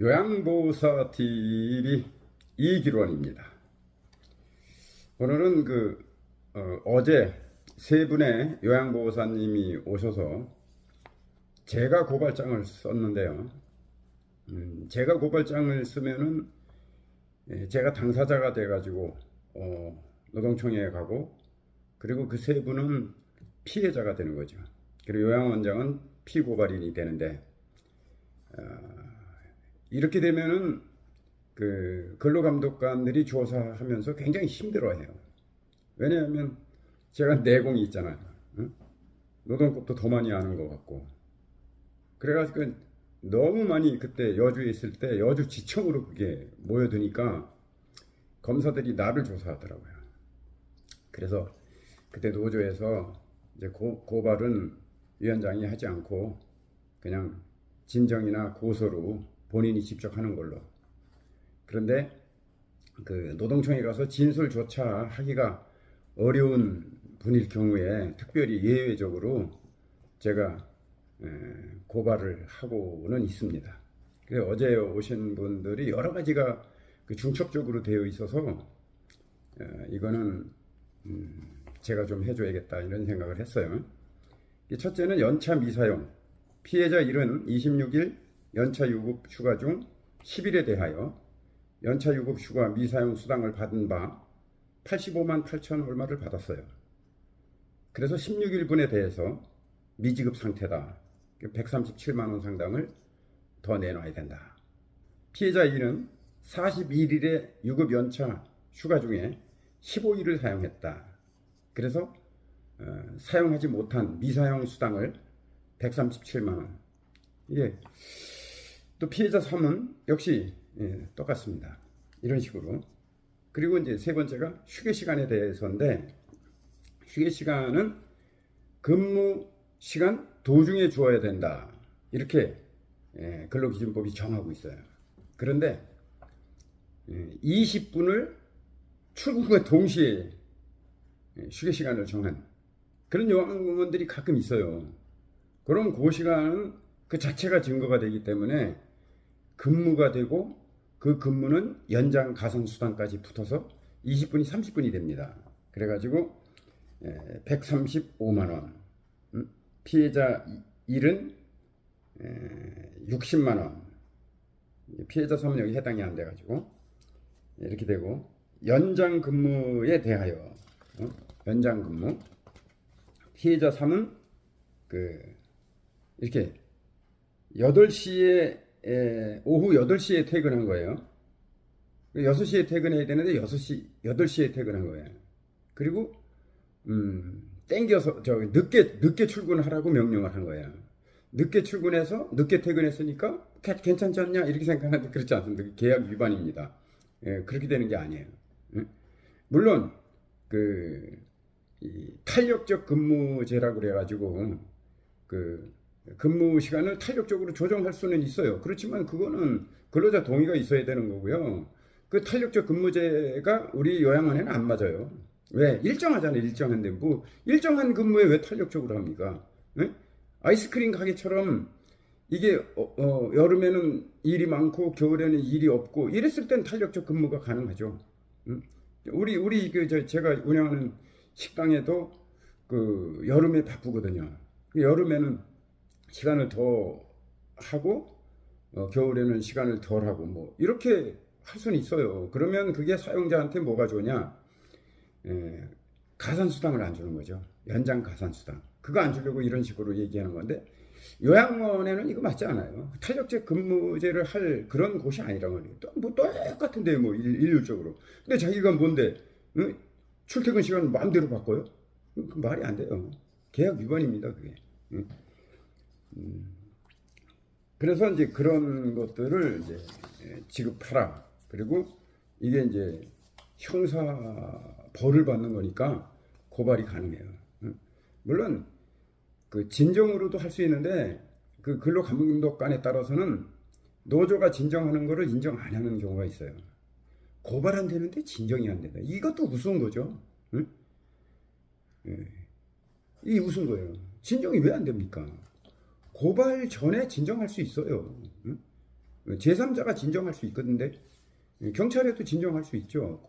요양보호사 TV 이길원입니다. 오늘은 어제 세 분의 요양보호사님이 오셔서 제가 고발장을 썼는데요. 제가 고발장을 쓰면은 제가 당사자가 돼가지고 노동청에 가고, 그리고 그 세 분은 피해자가 되는 거죠. 그리고 요양원장은 피고발인이 되는데, 이렇게 되면은 그 근로감독관들이 조사하면서 굉장히 힘들어해요. 왜냐하면 제가 내공이 있잖아요. 응? 노동법도 더 많이 아는 것 같고, 그래가지고 너무 많이, 그때 여주에 있을 때 여주지청으로 그게 모여드니까 검사들이 나를 조사하더라고요. 그래서 그때 노조에서 이제 고발은 위원장이 하지 않고 그냥 진정이나 고소로 본인이 직접 하는 걸로. 그런데 그 노동청에 가서 진술조차 하기가 어려운 분일 경우에 특별히 예외적으로 제가 고발을 하고는 있습니다. 그래서 어제 오신 분들이 여러 가지가 중첩적으로 되어 있어서 이거는 제가 좀 해줘야겠다 이런 생각을 했어요. 첫째는 연차 미사용. 피해자 1은 26일 연차 유급 휴가 중 10일에 대하여 연차 유급 휴가 미사용 수당을 받은 바 85만 8천 얼마를 받았어요. 그래서 16일분에 대해서 미지급 상태다. 137만 원 상당을 더 내놔야 된다. 피해자 2는 41일의 유급 연차 휴가 중에 15일을 사용했다. 그래서 사용하지 못한 미사용 수당을 137만 원. 이게 또 피해자 3은 역시 똑같습니다. 이런 식으로. 그리고 이제 세 번째가 휴게 시간에 대해서인데, 휴게 시간은 근무 시간 도중에 주어야 된다. 이렇게 근로기준법이 정하고 있어요. 그런데 20분을 출근과 동시에 휴게 시간을 정한 그런 요양원들이 가끔 있어요. 그럼 그 시간은 그 자체가 증거가 되기 때문에 근무가 되고, 그 근무는 연장 가산수당까지 붙어서 20분이 30분이 됩니다. 그래가지고 135만 원, 피해자 1은 60만 원, 피해자 3은 여기 해당이 안 돼가지고 이렇게 되고, 연장 근무에 대하여 연장 근무, 피해자 3은 이렇게 8시에 오후 8시에 퇴근한 거예요. 6시에 퇴근해야 되는데 8시에 퇴근한 거예요. 그리고 땡겨서 늦게 출근하라고 명령을 한 거예요. 늦게 출근해서 늦게 퇴근했으니까 괜찮지 않냐 이렇게 생각하는데 그렇지 않습니다. 계약 위반입니다. 그렇게 되는 게 아니에요. 물론 이 탄력적 근무제라고 그래가지고 근무 시간을 탄력적으로 조정할 수는 있어요. 그렇지만 그거는 근로자 동의가 있어야 되는 거고요. 그 탄력적 근무제가 우리 요양원에는 안 맞아요. 왜? 일정하잖아요. 일정한데 뭐 일정한 근무에 왜 탄력적으로 합니까? 아이스크림 가게처럼 이게 여름에는 일이 많고 겨울에는 일이 없고 이랬을 땐 탄력적 근무가 가능하죠. 제가 운영하는 식당에도 여름에 바쁘거든요. 여름에는 시간을 더 하고 겨울에는 시간을 덜 하고 뭐 이렇게 할 수는 있어요. 그러면 그게 사용자한테 뭐가 좋냐? 가산수당을 안 주는 거죠. 연장 가산수당. 그거 안 주려고 이런 식으로 얘기하는 건데, 요양원에는 이거 맞지 않아요. 탄력적 근무제를 할 그런 곳이 아니란 말이에요. 뭐 똑같은데 뭐 일률적으로. 근데 자기가 뭔데 출퇴근 시간 마음대로 바꿔요? 그 말이 안 돼요. 계약 위반입니다, 그게. 그래서 이제 그런 것들을 이제 지급하라. 그리고 이게 이제 형사 벌을 받는 거니까 고발이 가능해요. 물론 진정으로도 할 수 있는데, 근로감독관에 따라서는 노조가 진정하는 거를 인정 안 하는 경우가 있어요. 고발 안 되는데 진정이 안 된다. 이것도 우스운 거죠. 이 우스운 거예요. 진정이 왜 안 됩니까? 고발 전에 진정할 수 있어요. 제3자가 진정할 수 있거든요. 경찰에도 진정할 수 있죠.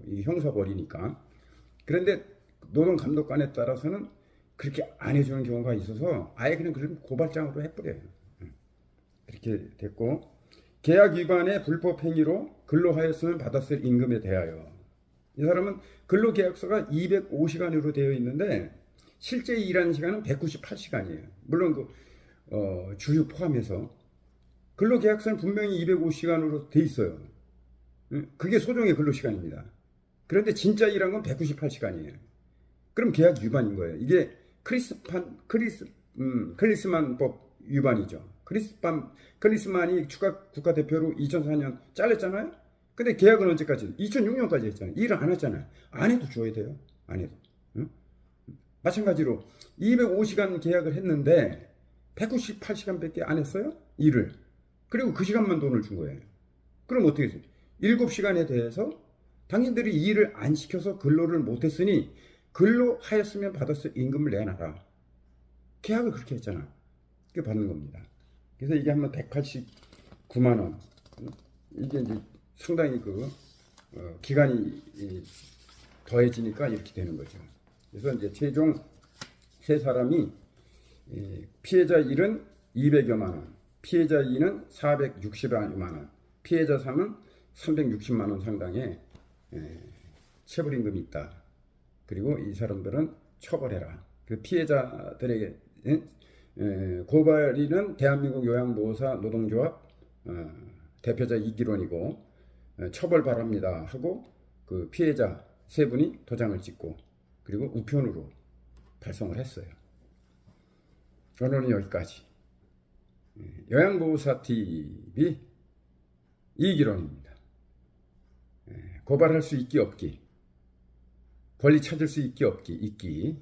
이 형사벌이니까. 그런데 노동감독관에 따라서는 그렇게 안 해주는 경우가 있어서 아예 그냥 고발장으로 해버려요. 그렇게 됐고, 계약 위반의 불법 행위로 근로하였으면 받았을 임금에 대하여, 이 사람은 근로계약서가 205시간으로 되어 있는데 실제 일하는 시간은 198시간이에요. 물론 주휴 포함해서 근로계약서는 분명히 205시간으로 돼 있어요. 그게 소정의 근로시간입니다. 그런데 진짜 일한 건 198시간이에요. 그럼 계약 위반인 거예요. 이게 크리스만법 위반이죠. 크리스만이 국가대표로 2004년 잘렸잖아요. 근데 계약은 언제까지? 2006년까지 했잖아요. 일을 안 했잖아요. 안 해도 줘야 돼요. 안 해도. 응? 마찬가지로 205시간 계약을 했는데 198시간밖에 안 했어요. 일을. 그리고 그 시간만 돈을 준 거예요. 그럼 어떻게 했어요? 7시간에 대해서 당신들이 일을 안 시켜서 근로를 못했으니 근로하였으면 받았을 임금을 내놔라. 계약을 그렇게 했잖아. 그게 받는 겁니다. 그래서 이게 한번 189만 원. 이게 이제 상당히 기간이 더해지니까 이렇게 되는 거죠. 그래서 이제 최종 세 사람이 피해자 1은 200여만 원, 피해자 2는 460여만 원, 피해자 3은 360만 원 상당의 체불임금이 있다. 그리고 이 사람들은 처벌해라. 그 피해자들에게 고발인은 대한민국 요양보호사 노동조합 대표자 이기론이고 처벌 바랍니다 하고 그 피해자 세 분이 도장을 찍고 그리고 우편으로 발송을 했어요. 오늘은 여기까지. 요양보호사 TV 이기론입니다. 고발할 수 있기 없기, 권리 찾을 수 있기 없기, 있기.